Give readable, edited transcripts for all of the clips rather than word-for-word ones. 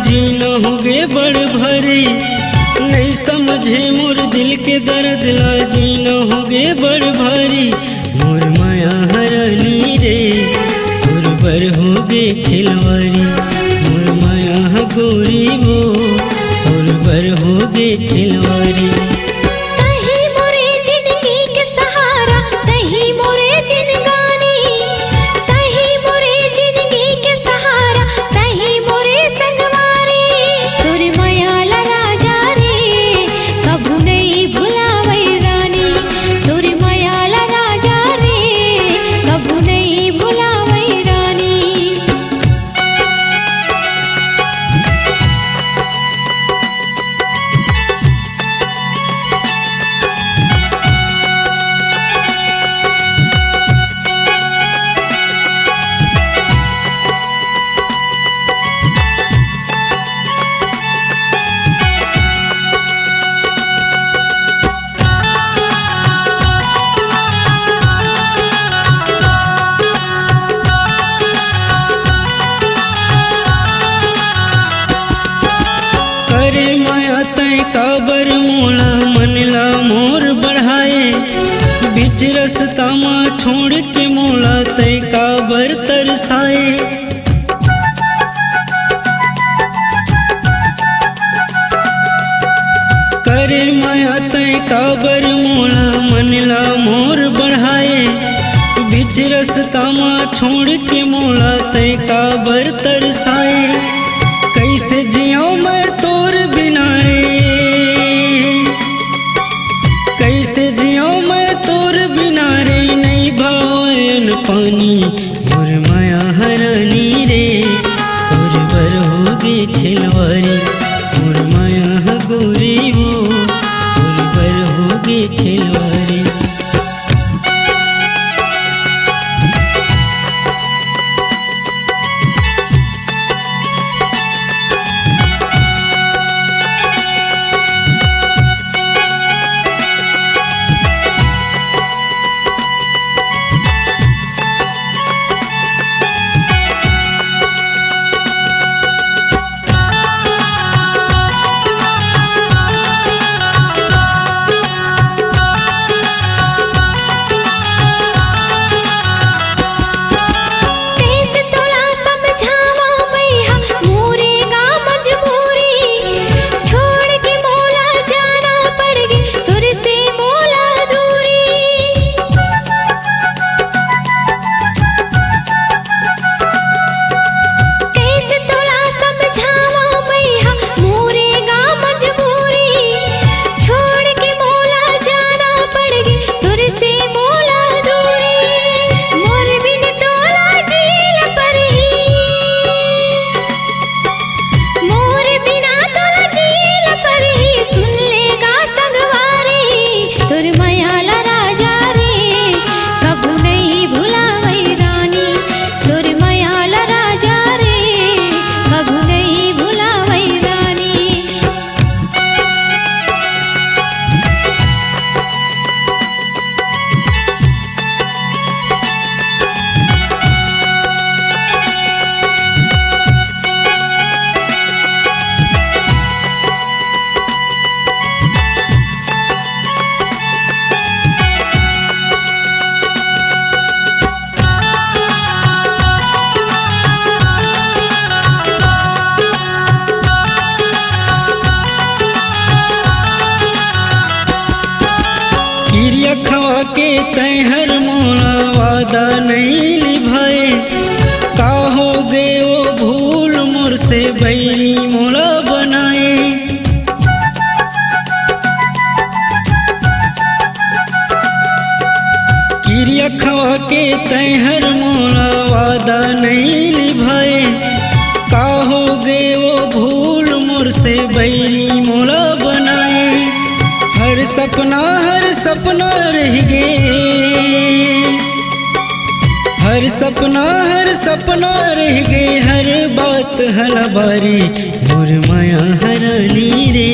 जीना होगे बड़ भारी, नहीं समझे मोर दिल के दर्द ला जीना होगे बड़ भारी। मोर माया हरानी रे तोर बर होगे खिलवारी, मोर माया गोरी वो तोर बर होगे खिलवारी। करे माया तय काबर मोला मनला मोर बढ़ाए, बीच रस्ता मा छोड़ के मोला तय काबर तरसाए। करे माया तय काबर मोला मनला मोर बढ़ाए, बीच रस्ता मा छोड़ के मोला तय काबर तरसाए। कैसे जियाऊं मैं तोर बिना रे, कैसे जियाऊं मैं तोर बिना रे, नहीं भावन पानी मोर माया हरानी रे तोर बर होगे खिलवारी। मोर माया गोरी वो तोर बर होगे खिलवारी। किरिया खवा के तय हर मोला वादा नहीं निभाए, का हो गए वो भूल मोर से बैरी मोला बनाए। किरिया खवा के तय हर मोला वादा नहीं निभाए, का हो गए वो भूल मोर से बैरी मोला बनाए। हर सपना रह गए, हर सपना रह गए, हर बात हलबारी। मोर माया हरानी रे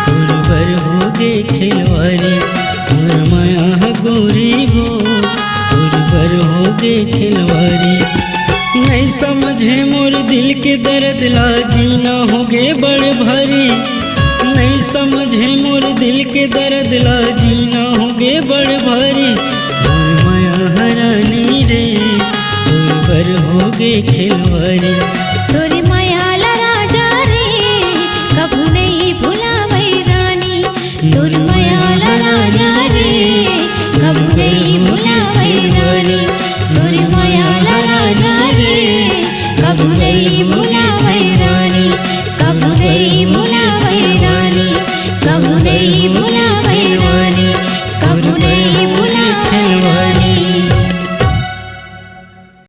तोर बर होगे खिलवारी, मोर माया गोरी वो तोर बर होगे खिलवारी। नहीं नहीं समझे मोर दिल के दर्द ला जीना होगे बड़ भारी। नहीं समझे मोर दिल के दर्द ला जीना होगे बड़ भारी। मोर माया हरानी रे तोर पर होगे खिलवारी। तोरी माया ला राजा रे कभू नहीं भुलावै रानी। तोर माया ला राजा रे कभू नहीं भुलावै रानी। तोर माया ला राजा रे कभू नहीं भुलावै रानी। कभू नहीं